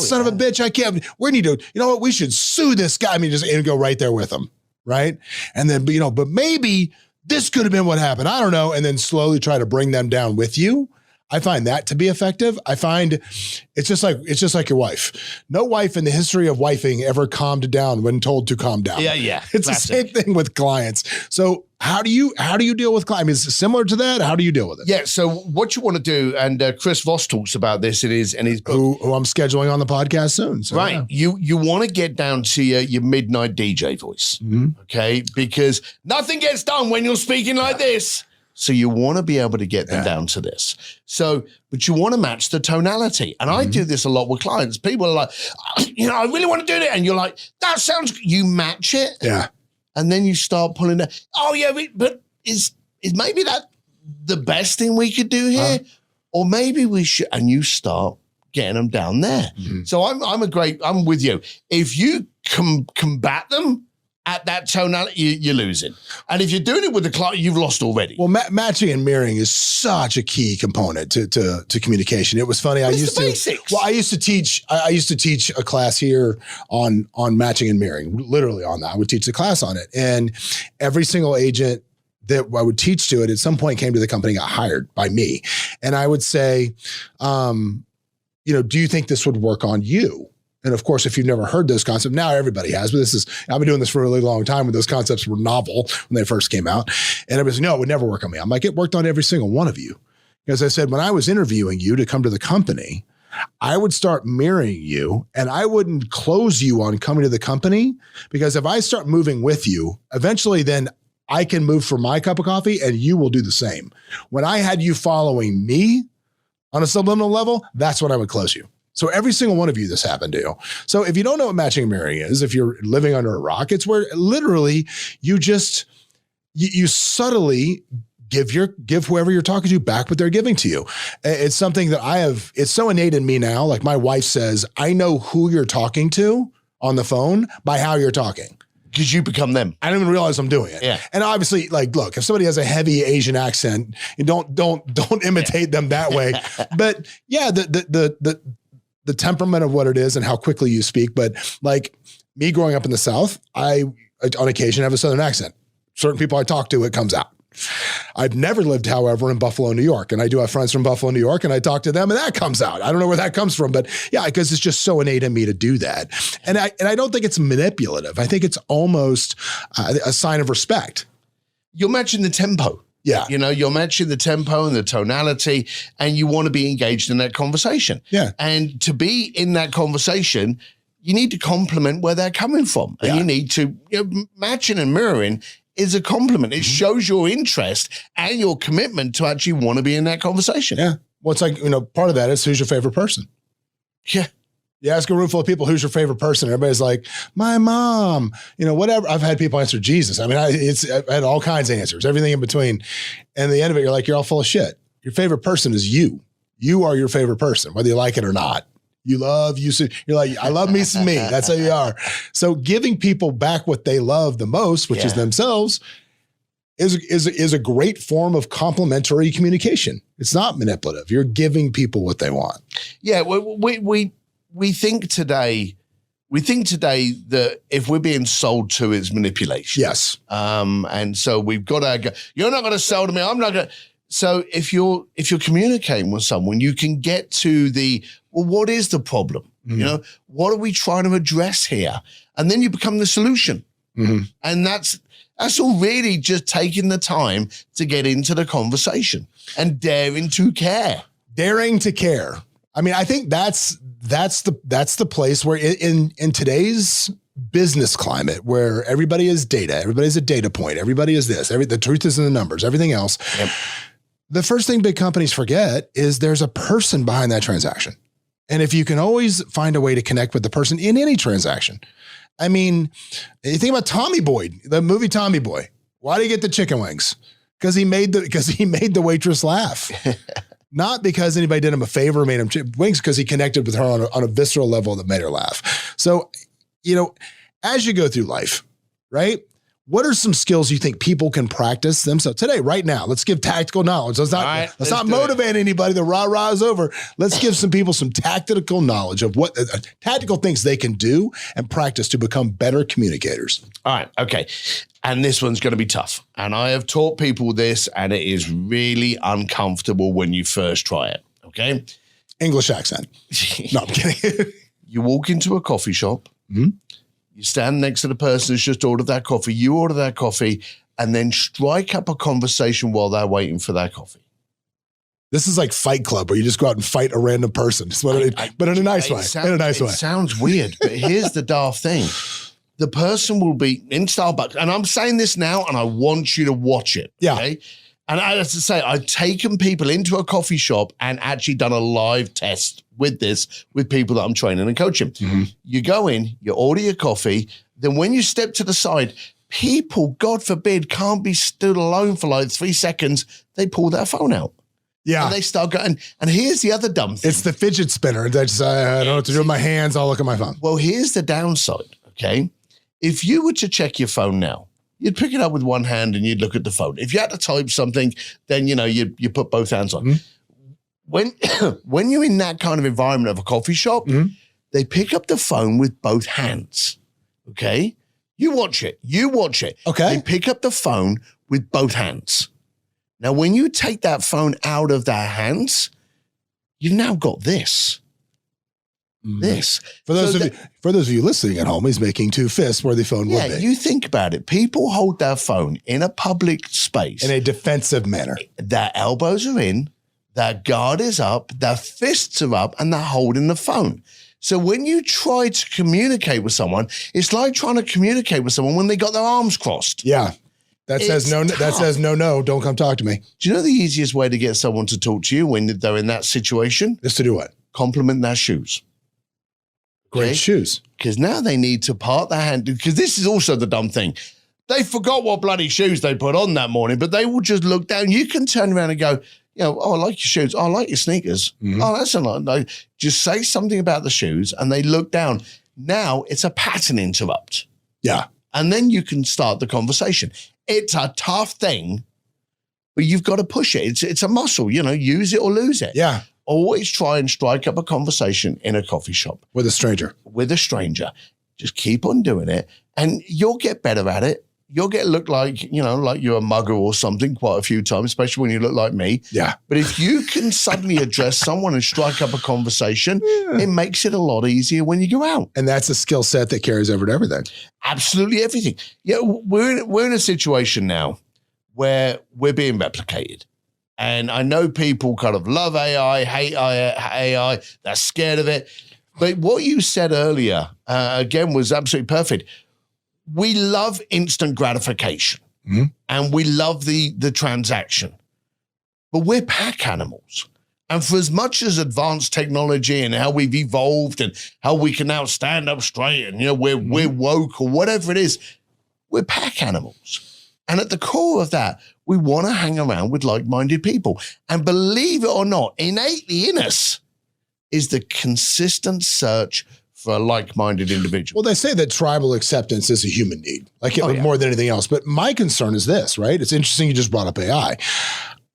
son of a bitch, I can't, we need to, you know what, we should sue this guy. I mean, just and go right there with him. Right. And then, you know, but maybe this could have been what happened. I don't know. And then slowly try to bring them down with you. I find that to be effective. I find it's just like your wife. No wife in the history of wifing ever calmed down when told to calm down. Yeah. It's classic. The same thing with clients. So how do you deal with clients? I mean, it's similar to that. How do you deal with it? Yeah. So what you want to do, and Chris Voss talks about this in his book, who I'm scheduling on the podcast soon. So, right. Yeah. You want to get down to your midnight DJ voice. Mm-hmm. Okay. Because nothing gets done when you're speaking like this. So you want to be able to get them down to this. So, but you want to match the tonality. And I do this a lot with clients. People are like, you know, I really want to do it. And you're like, that sounds good. You match it. Yeah. And then you start pulling it. Oh yeah, but is maybe that the best thing we could do here? Or maybe we should, and you start getting them down there. Mm-hmm. So I'm with you. If you combat them at that tonality, you're losing. And if you're doing it with the client, you've lost already. Well, matching and mirroring is such a key component to communication. It was funny. I used to teach a class here on matching and mirroring, literally on that. I would teach the class on it. And every single agent that I would teach to it at some point came to the company, got hired by me. And I would say, you know, do you think this would work on you? And of course, if you've never heard those concepts, now everybody has, but I've been doing this for a really long time when those concepts were novel when they first came out. And everybody's like, no, it would never work on me. I'm like, it worked on every single one of you. Because I said, when I was interviewing you to come to the company, I would start mirroring you and I wouldn't close you on coming to the company, because if I start moving with you, eventually then I can move for my cup of coffee and you will do the same. When I had you following me on a subliminal level, that's when I would close you. So every single one of you, this happened to. So if you don't know what matching and mirroring is, if you're living under a rock, it's where literally you subtly give whoever you're talking to back what they're giving to you. It's something that it's so innate in me now. Like my wife says, I know who you're talking to on the phone by how you're talking. Because you become them. I don't even realize I'm doing it. Yeah. And obviously, like, look, if somebody has a heavy Asian accent, don't imitate them that way. But yeah, the temperament of what it is and how quickly you speak. But like me growing up in the South, I, on occasion, have a Southern accent. Certain people I talk to, it comes out. I've never lived, however, in Buffalo, New York. And I do have friends from Buffalo, New York, and I talk to them and that comes out. I don't know where that comes from, but yeah, because it's just so innate in me to do that. And I don't think it's manipulative. I think it's almost a sign of respect. You're matching the tempo. Yeah. You know, you're matching the tempo and the tonality, and you want to be engaged in that conversation. Yeah. And to be in that conversation, you need to compliment where they're coming from. And you need to, matching and mirroring is a compliment. It shows your interest and your commitment to actually want to be in that conversation. Yeah. Well, it's like, part of that is who's your favorite person? Yeah. You ask a room full of people, who's your favorite person? Everybody's like, my mom, whatever. I've had people answer Jesus. I mean, I've had all kinds of answers, everything in between. And at the end of it, you're like, you're all full of shit. Your favorite person is you. You are your favorite person, whether you like it or not. You're like, I love me some me. That's how you are. So giving people back what they love the most, which is themselves, is a great form of complimentary communication. It's not manipulative. You're giving people what they want. Yeah, we think today that if we're being sold to, it's manipulation. Yes. And so we've got to go, you're not going to sell to me. I'm not going to. So if you're communicating with someone, you can get to what is the problem? Mm-hmm. What are we trying to address here? And then you become the solution. Mm-hmm. And that's all really just taking the time to get into the conversation and daring to care. Daring to care. I mean, I think that's the place where in today's business climate where everybody is data, everybody's a data point, everybody is this, the truth is in the numbers, everything else. Yep. The first thing big companies forget is there's a person behind that transaction. And if you can always find a way to connect with the person in any transaction. I mean, you think about Tommy Boy, the movie Tommy Boy. Why do you get the chicken wings? Because he made the waitress laugh. Not because anybody did him a favor, made him wings, because he connected with her on a visceral level that made her laugh. So, as you go through life, right? What are some skills you think people can practice themselves today, right now? Let's give tactical knowledge. Let's not motivate anybody. The rah-rah is over. Let's give some people some tactical knowledge of what tactical things they can do and practice to become better communicators. All right. Okay. And this one's going to be tough. And I have taught people this, and it is really uncomfortable when you first try it. Okay. English accent. No, I'm kidding. You walk into a coffee shop. Mm-hmm. You stand next to the person who's just ordered that coffee. You order that coffee and then strike up a conversation while they're waiting for that coffee. This is like Fight Club, where you just go out and fight a random person, but in a nice way. It sounds weird, but here's the daft thing. The person will be in Starbucks, and I'm saying this now, and I want you to watch it. Yeah. Okay? And I have to say, I've taken people into a coffee shop and actually done a live test with people that I'm training and coaching. Mm-hmm. You go in, you order your coffee. Then when you step to the side, people, God forbid, can't be stood alone for like 3 seconds. They pull their phone out. Yeah. And they start going. And here's the other dumb thing. It's the fidget spinner. I don't know what to do with my hands. I'll look at my phone. Well, here's the downside, okay? If you were to check your phone now, you'd pick it up with one hand and you'd look at the phone. If you had to type something, then, you put both hands on. Mm-hmm. When you're in that kind of environment of a coffee shop, mm-hmm. they pick up the phone with both hands, okay? You watch it. Okay. They pick up the phone with both hands. Now, when you take that phone out of their hands, you've now got this. This. For those of you listening at home, he's making two fists where the phone would be. Yeah, you think about it. People hold their phone in a public space. In a defensive manner. Their elbows are in, their guard is up, their fists are up, and they're holding the phone. So when you try to communicate with someone, it's like trying to communicate with someone when they got their arms crossed. Yeah. That says no, don't come talk to me. Do you know the easiest way to get someone to talk to you when they're in that situation? Is to do what? Compliment their shoes. Great shoes. Because now they need to part their hand. Because this is also the dumb thing. They forgot what bloody shoes they put on that morning, but they will just look down. You can turn around and go, I like your shoes. Oh, I like your sneakers. Mm-hmm. Oh, that's a lot. No, just say something about the shoes, and they look down. Now it's a pattern interrupt. Yeah. And then you can start the conversation. It's a tough thing, but you've got to push it. It's a muscle, use it or lose it. Yeah. Always try and strike up a conversation in a coffee shop. With a stranger. Just keep on doing it, and you'll get better at it. You'll get looked like you're a mugger or something quite a few times, especially when you look like me. Yeah. But if you can suddenly address someone and strike up a conversation, it makes it a lot easier when you go out. And that's a skill set that carries over to everything. Absolutely everything. Yeah, we're in a situation now where we're being replicated. And I know people kind of love AI, hate AI, they're scared of it. But what you said earlier, again, was absolutely perfect. We love instant gratification, mm-hmm. and we love the transaction. But we're pack animals. And for as much as advanced technology and how we've evolved and how we can now stand up straight and, we're woke or whatever it is, we're pack animals. And at the core of that, we want to hang around with like-minded people. And believe it or not, innately in us is the consistent search for a like-minded individual. Well, they say that tribal acceptance is a human need, more than anything else. But my concern is this, right? It's interesting you just brought up AI.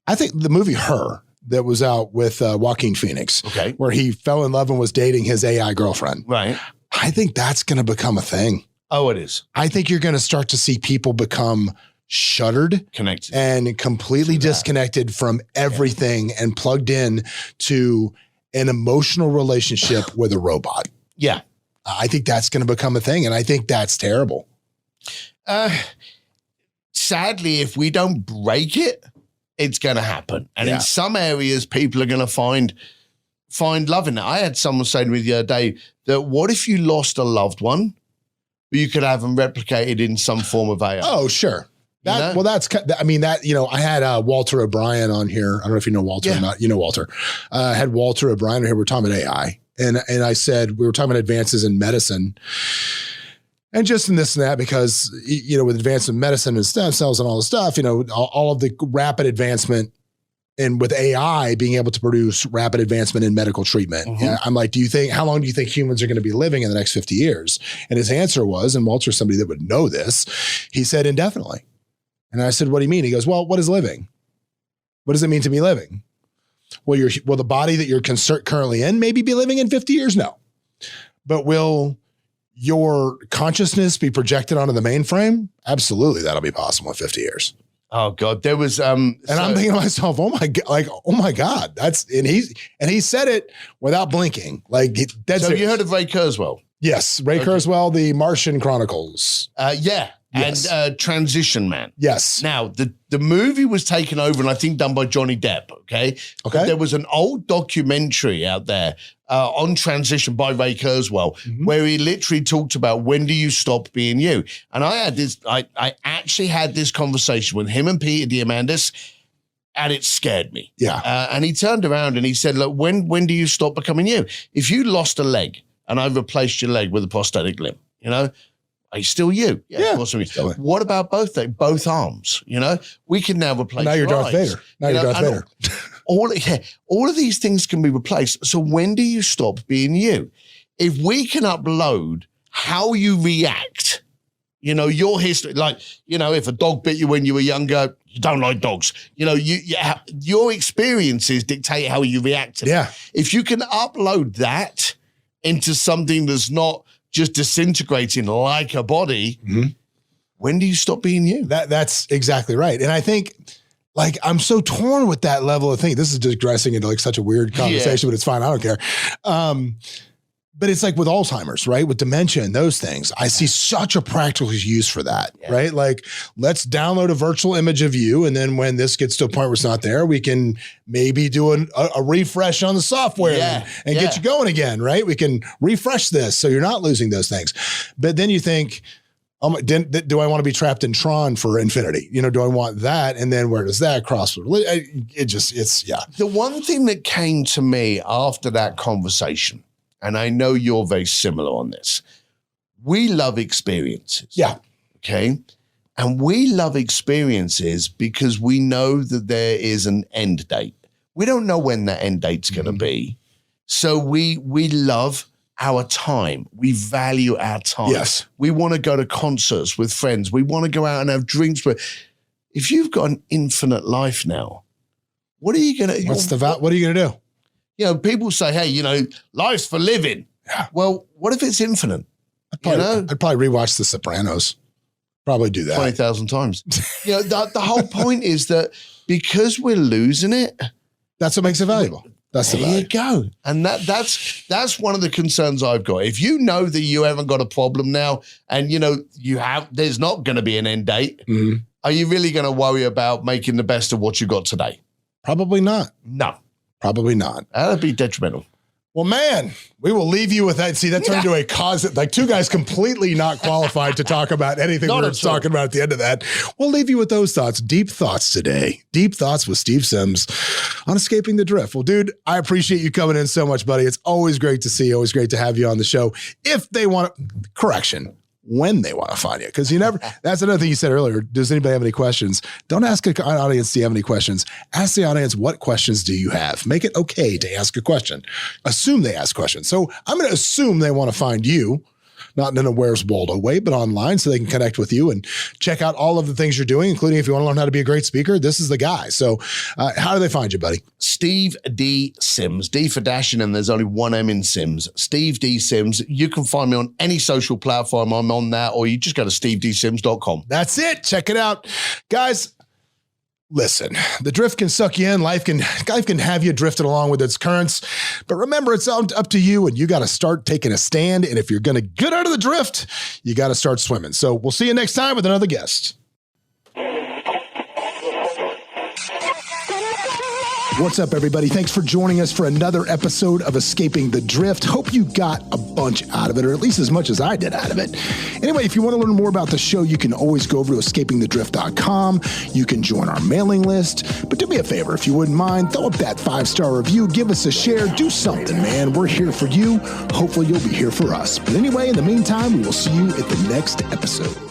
I think the movie Her that was out with Joaquin Phoenix, where he fell in love and was dating his AI girlfriend. Right. I think that's going to become a thing. Oh, it is. I think you're going to start to see people become shuttered, connected, and completely disconnected from everything and plugged in to an emotional relationship with a robot. Yeah. I think that's going to become a thing, and I think that's terrible. Sadly, if we don't break it, it's going to happen. And in some areas, people are going to find love in it. I had someone say to me the other day that what if you lost a loved one, but you could have them replicated in some form of AI? Oh, sure. I had Walter O'Brien on here. I don't know if you know Walter or not. You know Walter. I had Walter O'Brien on here. We're talking about AI. And I said, we were talking about advances in medicine. And just in this and that, because, with advancement in medicine and stem cells and all the stuff, all of the rapid advancement and with AI being able to produce rapid advancement in medical treatment. Mm-hmm. I'm like, how long do you think humans are going to be living in the next 50 years? And his answer was, and Walter's somebody that would know this, he said indefinitely. And I said, what do you mean? He goes, well, what is living? What does it mean to be living? Will the body that you're currently in maybe be living in 50 years? No. But will your consciousness be projected onto the mainframe? Absolutely. That'll be possible in 50 years. Oh God, there was, and I'm thinking to myself, oh my God, and he said it without blinking. So you heard of Ray Kurzweil? Yes. Ray Kurzweil, the Martian Chronicles. Yeah. Yes. And Transition Man. Yes. Now, the movie was taken over and I think done by Johnny Depp, okay? But there was an old documentary out there on transition by Ray Kurzweil where he literally talked about when do you stop being you? And I actually had this conversation with him and Peter Diamandis and it scared me. Yeah. And he turned around and he said, look, when do you stop becoming you? If you lost a leg and I replaced your leg with a prosthetic limb, are you still you? Yeah. Of course I'm still. What about both arms? We can now replace. Now you're Darth Vader. Now you're Darth Vader. All of these things can be replaced. So when do you stop being you? If we can upload how you react, your history, if a dog bit you when you were younger, you don't like dogs. Your experiences dictate how you react to them. If you can upload that into something that's not just disintegrating like a body, when do you stop being you? That's exactly right. And I think I'm so torn with that level of thing. This is digressing into such a weird conversation, but it's fine. I don't care. But it's like with Alzheimer's, right? With dementia and those things, I see such a practical use for that, right? Let's download a virtual image of you. And then when this gets to a point where it's not there, we can maybe do a refresh on the software and get you going again, right? We can refresh this so you're not losing those things. But then you think, do I want to be trapped in Tron for infinity? Do I want that? And then where does that cross? The one thing that came to me after that conversation, and I know you're very similar on this. We love experiences. Yeah. Okay. And we love experiences because we know that there is an end date. We don't know when that end date's going to be. So we love our time. We value our time. Yes. We want to go to concerts with friends. We want to go out and have drinks. If you've got an infinite life now, what are you going to what are you going to do? People say, hey, life's for living. Yeah. Well, what if it's infinite? I'd probably rewatch The Sopranos. Probably do that 20,000 times. The whole point is that because we're losing it, that's what makes it valuable. That's there you go. And that's one of the concerns I've got. If you know that you haven't got a problem now, and there's not going to be an end date, are you really going to worry about making the best of what you got today? Probably not. No. Probably not. That'd be detrimental. Well, man, we will leave you with that. See, that turned into a cause, two guys completely not qualified to talk about anything we're talking about at the end of that. We'll leave you with those thoughts. Deep thoughts today. Deep thoughts with Steve Sims on Escaping the Drift. Well, dude, I appreciate you coming in so much, buddy. It's always great to see you. Always great to have you on the show. If they want to, when they want to find you. Because that's another thing you said earlier. Does anybody have any questions? Don't ask an audience, do you have any questions? Ask the audience, what questions do you have? Make it okay to ask a question. Assume they ask questions. So I'm going to assume they want to find you, not in a Where's Waldo way, but online so they can connect with you and check out all of the things you're doing, including if you want to learn how to be a great speaker, this is the guy. So how do they find you, buddy? Steve D. Sims. D for dashing, and there's only one M in Sims. Steve D. Sims. You can find me on any social platform. I'm on that, or you just go to stevedsims.com. That's it. Check it out. Guys, listen, the drift can suck you in. Life can have you drifted along with its currents. But remember, it's up to you, and you got to start taking a stand. And if you're going to get out of the drift, you got to start swimming. So we'll see you next time with another guest. What's up, everybody? Thanks for joining us for another episode of Escaping the Drift. Hope you got a bunch out of it, or at least as much as I did out of it. Anyway, if you want to learn more about the show, you can always go over to escapingthedrift.com. You can join our mailing list. But do me a favor, if you wouldn't mind, throw up that 5-star review, give us a share, do something, man. We're here for you. Hopefully you'll be here for us. But anyway, in the meantime, we will see you at the next episode.